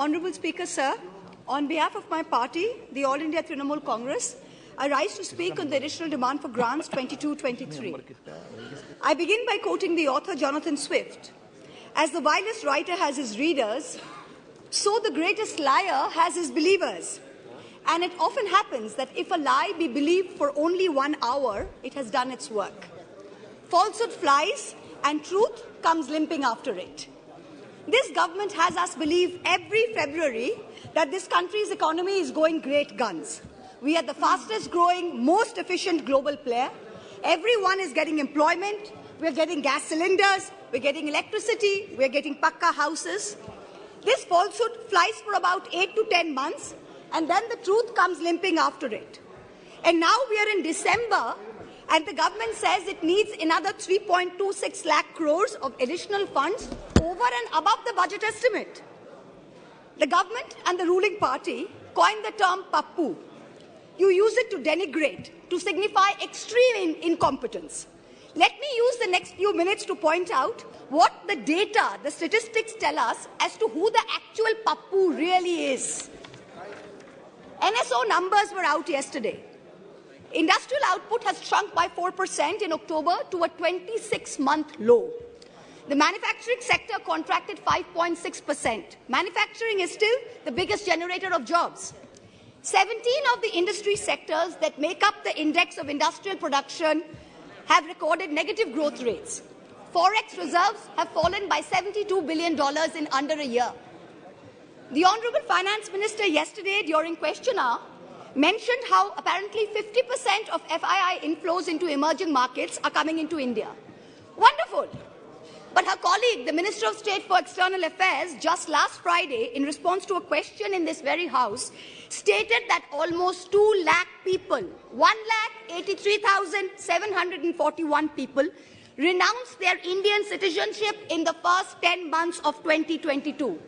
Honourable Speaker, sir, on behalf of my party, the All India Trinamool Congress, I rise to speak on the additional demand for grants 22-23. I begin by quoting the author Jonathan Swift. As the vilest writer has his readers, so the greatest liar has his believers. And it often happens that if a lie be believed for only 1 hour, it has done its work. Falsehood flies and truth comes limping after it. This government has us believe every February that this country's economy is going great guns. We are the fastest growing, most efficient global player. Everyone is getting employment. We're getting gas cylinders. We're getting electricity. We're getting pakka houses. This falsehood flies for about 8 to 10 months, and then the truth comes limping after it. And now we are in December, and the government says it needs another 3.26 lakh crores of additional funds over and above the budget estimate. The government and the ruling party coined the term pappu. You use it to denigrate, to signify extreme incompetence. Let me use the next few minutes to point out what the data, the statistics tell us as to who the actual pappu really is. NSO numbers were out yesterday. Industrial output has shrunk by 4% in October to a 26-month low. The manufacturing sector contracted 5.6%. Manufacturing is still the biggest generator of jobs. 17 of the industry sectors that make up the index of industrial production have recorded negative growth rates. Forex reserves have fallen by $72 billion in under a year. The Honourable Finance Minister yesterday during question hour mentioned how apparently 50% of FII inflows into emerging markets are coming into India. Wonderful. But her colleague, the Minister of State for External Affairs, just last Friday, in response to a question in this very House, stated that almost 2 lakh people, 1,83,741 people, renounced their Indian citizenship in the first 10 months of 2022.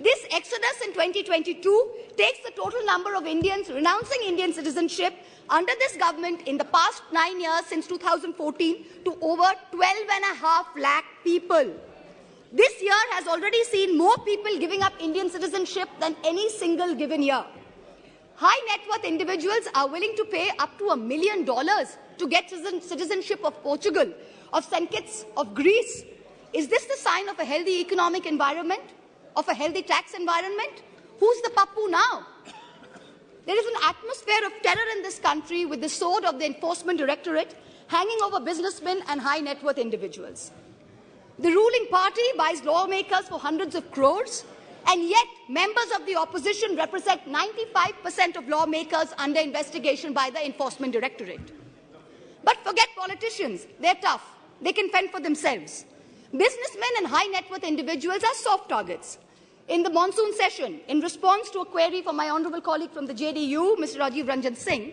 This exodus in 2022 takes the total number of Indians renouncing Indian citizenship under this government in the past 9 years since 2014 to over 12.5 lakh people. This year has already seen more people giving up Indian citizenship than any single given year. High net worth individuals are willing to pay up to $1 million to get citizenship of Portugal, of St. Kitts, of Greece. Is this the sign of a healthy economic environment? Of a healthy tax environment? Who's the pappu now? There is an atmosphere of terror in this country with the sword of the Enforcement Directorate hanging over businessmen and high net worth individuals. The ruling party buys lawmakers for hundreds of crores, and yet members of the opposition represent 95% of lawmakers under investigation by the Enforcement Directorate. But forget politicians. They're tough. They can fend for themselves. Businessmen and high net worth individuals are soft targets. In the monsoon session, in response to a query from my honourable colleague from the JDU, Mr. Rajiv Ranjan Singh,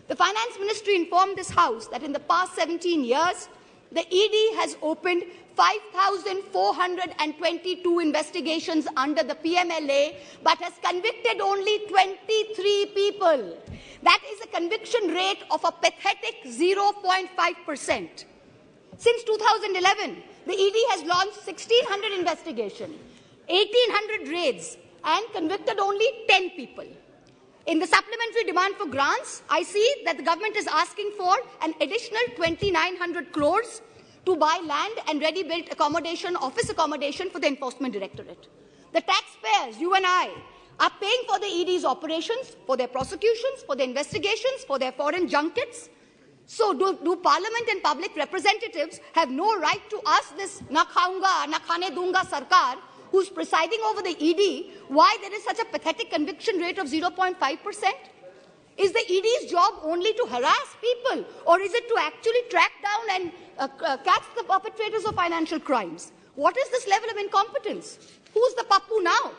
the Finance Ministry informed this House that in the past 17 years, the ED has opened 5,422 investigations under the PMLA, but has convicted only 23 people. That is a conviction rate of a pathetic 0.5%. Since 2011, the ED has launched 1,600 investigations, 1,800 raids, and convicted only 10 people. In the supplementary demand for grants, I see that the government is asking for an additional 2,900 crores to buy land and ready-built accommodation, office accommodation for the Enforcement Directorate. The taxpayers, you and I, are paying for the ED's operations, for their prosecutions, for their investigations, for their foreign junkets. So do Parliament and public representatives have no right to ask this na khaunga, na khane dunga sarkar, who's presiding over the ED, why there is such a pathetic conviction rate of 0.5%? Is the ED's job only to harass people, or is it to actually track down and catch the perpetrators of financial crimes? What is this level of incompetence? Who's the pappu now?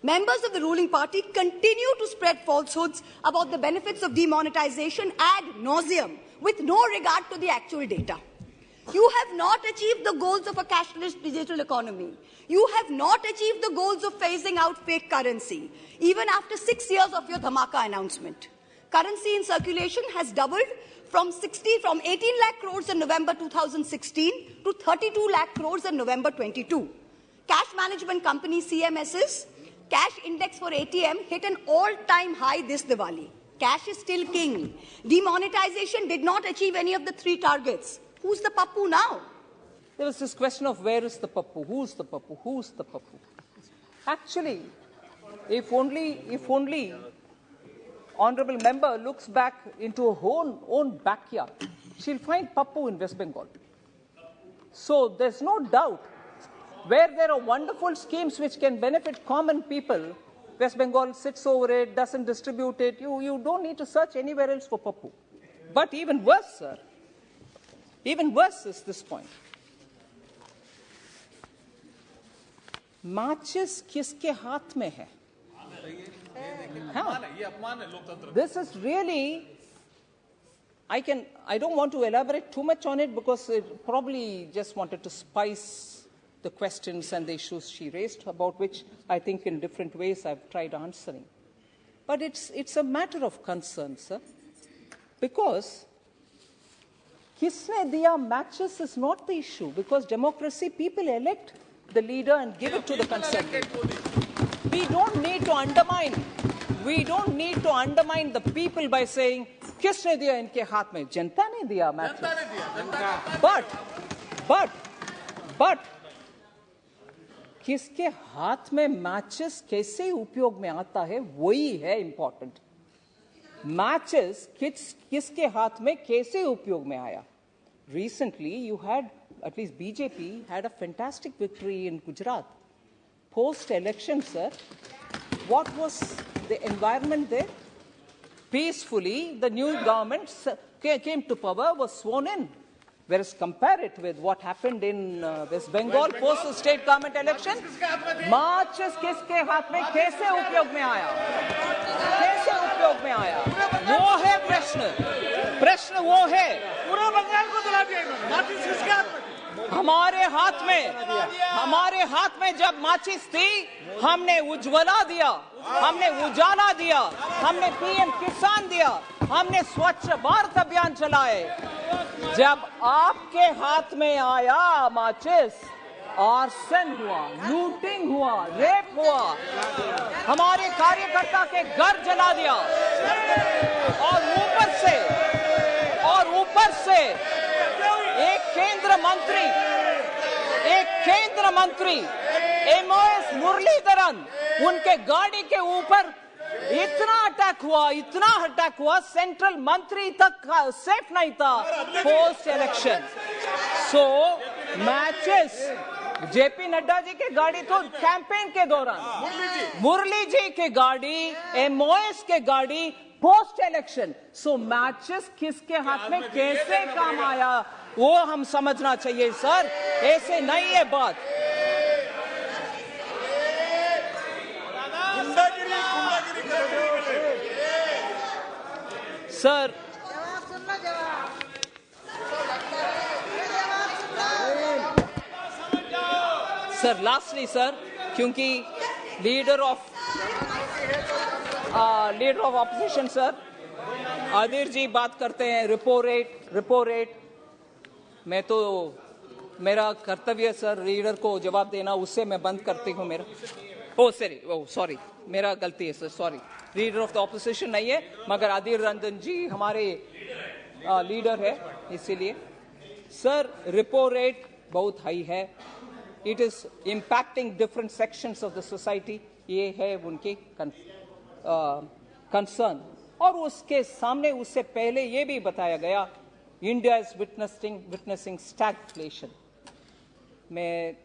Members of the ruling party continue to spread falsehoods about the benefits of demonetization ad nauseum, with no regard to the actual data. You have not achieved the goals of a cashless digital economy. You have not achieved the goals of phasing out fake currency, even after 6 years of your dhamaka announcement. Currency in circulation has doubled from 18 lakh crores in November 2016 to 32 lakh crores in November 22. Cash management company CMS's cash index for ATM hit an all-time high this Diwali. Cash is still king. Demonetization did not achieve any of the 3 targets. Who's the pappu now? There was this question of where is the pappu, who's the pappu, who's the pappu. Actually, if only honorable member looks back into her own backyard, she'll find pappu in West Bengal. So there's no doubt, where there are wonderful schemes which can benefit common people, West Bengal sits over it, doesn't distribute it. You don't need to search anywhere else for pappu. But even worse, sir, even worse is this point. Matches kiske haath mein hai? This is really, I don't want to elaborate too much on it because it probably just wanted to spice the questions and the issues she raised, about which I think in different ways I've tried answering. But it's a matter of concern, sir, because kisne diya matches is not the issue, because democracy, people elect the leader and give it to the concerned leader. We don't need to undermine the people by saying, kisne diya inke haath mein? Janta ne diya matches. But किसके हाथ में matches कैसे उपयोग में आता है वही है इंपॉर्टेंट. मैचेस किसके हाथ में कैसे उपयोग में आया. Recently you had, at least BJP had a fantastic victory in Gujarat. Post election, sir, what was the environment there? Peacefully the new government came to power, was sworn in. Whereas compare it with what happened in West Bengal post the state government election, matches किसके हाथ में कैसे उपयोग में आया, कैसे उपयोग में आया, वो है प्रश्न वो है. पूरा बंगाल को दिला दिया माचिस किसके हाथ में? हमारे हाथ में जब माचिस थी, हमने उज्ज्वला दिया, हमने उजाला दिया, हमने पीएम किसान दिया, हमने स्वच्छ भारत अभियान चलाए. जब आपके हाथ में आया माचिस, आर्सन हुआ, लूटिंग हुआ, रेप हुआ, हमारे कार्यकर्ता के घर जला दिया, और ऊपर से एक केंद्र मंत्री MOS मुरलीधरन, उनके गाड़ी के ऊपर इतना अटैक हुआ, सेंट्रल मंत्री तक सेफ नहीं था पोस्ट इलेक्शन. सो मैचेस, जेपी नड्डा जी की गाड़ी तो कैंपेन के दौरान, मुरली जी की गाड़ी, MOS के गाड़ी पोस्ट इलेक्शन. सो मैचेस किसके हाथ में कैसे काम आया वो हम समझना चाहिए सर, ऐसे नहीं है बात. सर लास्टली सर, क्योंकि लीडर ऑफ ऑपोजिशन सर आदिर जी बात करते हैं रिपो रेट. मैं तो, मेरा कर्तव्य सर लीडर को जवाब देना, उससे मैं बंद करती हूँ मेरा. सॉरी, मेरा गलती है sir, sorry. Leader of the opposition नहीं है, मगर आदिर रंजन जी हमारे लीडर है, इसीलिए. सर रिपो रेट बहुत हाई है, it is impacting different sections of the society. ये है उनकी कंसर्न. और उसके सामने, उससे पहले ये भी बताया गया, इंडिया इज विटनेसिंग स्टैगफ्लेशन. मैं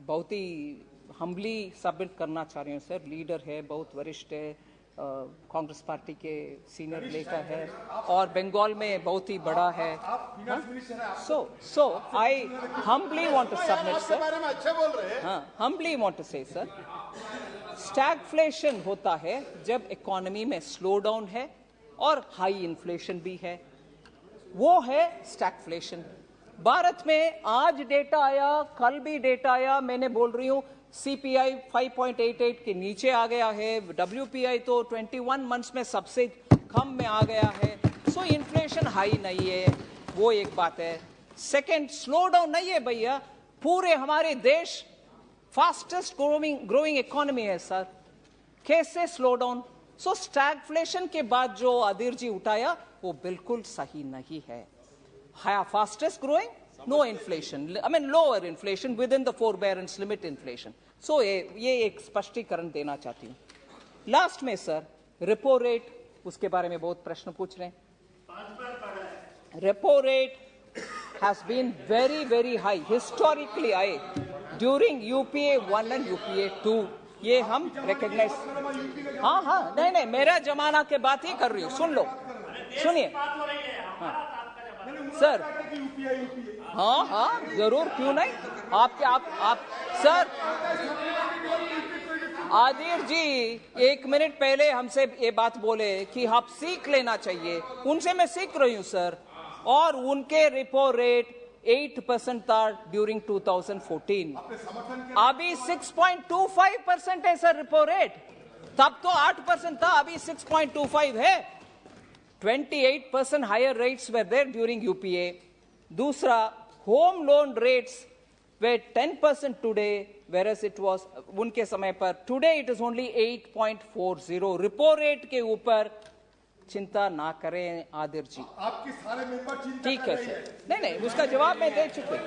बहुत ही हम्बली सबमिट करना चाह रही हूँ सर. लीडर है, बहुत वरिष्ठ है, कांग्रेस पार्टी के सीनियर लीडर है, और बंगाल में बहुत ही बड़ा है. So I humbly want to submit sir. Humbly want to say sir, stagflation होता है जब इकोनॉमी में स्लो डाउन है और हाई इन्फ्लेशन भी है, वो है स्टैगफ्लेशन. भारत में आज डेटा आया, कल भी डेटा आया, मैंने बोल रही हूँ CPI 5.88 के नीचे आ गया है, WPI तो 21 मंथ्स में सबसे कम में आ गया है. सो इन्फ्लेशन हाई नहीं है, वो एक बात है. सेकंड, स्लो डाउन नहीं है भैया, पूरे हमारे देश फास्टेस्ट ग्रोइंग इकोनॉमी है सर, कैसे स्लो डाउन? सो स्टैगफ्लेशन के बाद जो आदिर जी उठाया वो बिल्कुल सही नहीं है. Fastest growing, no inflation, I mean lower inflation within the forbearance limit inflation. So ये एक स्पष्टीकरण देना चाहती हूं. लास्ट में सर रेपो रेट, उसके बारे में बहुत प्रश्न पूछ रहे हैं. Repo rate has been very high, historically high during UPA 1 and UPA 2. ये हम रिकॉग्नाइज, हाँ, नहीं, मेरा जमाना के बात ही कर रही हूँ. सुन लो, सुनिए. सर, हाँ, जरूर, क्यों नहीं. आप सर, आदिर जी 1 मिनट पहले हमसे ये बात बोले कि आप सीख लेना चाहिए. उनसे मैं सीख रही हूँ सर. और उनके रेपो रेट 8% था ड्यूरिंग 2014. अभी 6.25% है सर रेपो रेट. तब तो 8% था, अभी 6.25 है. 28% higher rates were there during UPA. दूसरा, home loan rates were 10% today, whereas it was उनके समय पर. Today it is only 8.40. Repo rate के ऊपर चिंता ना करें आदिर जी. आपके सारे मेंबर चिंता ठीक है सर. नहीं, उसका जवाब मैं दे चुके.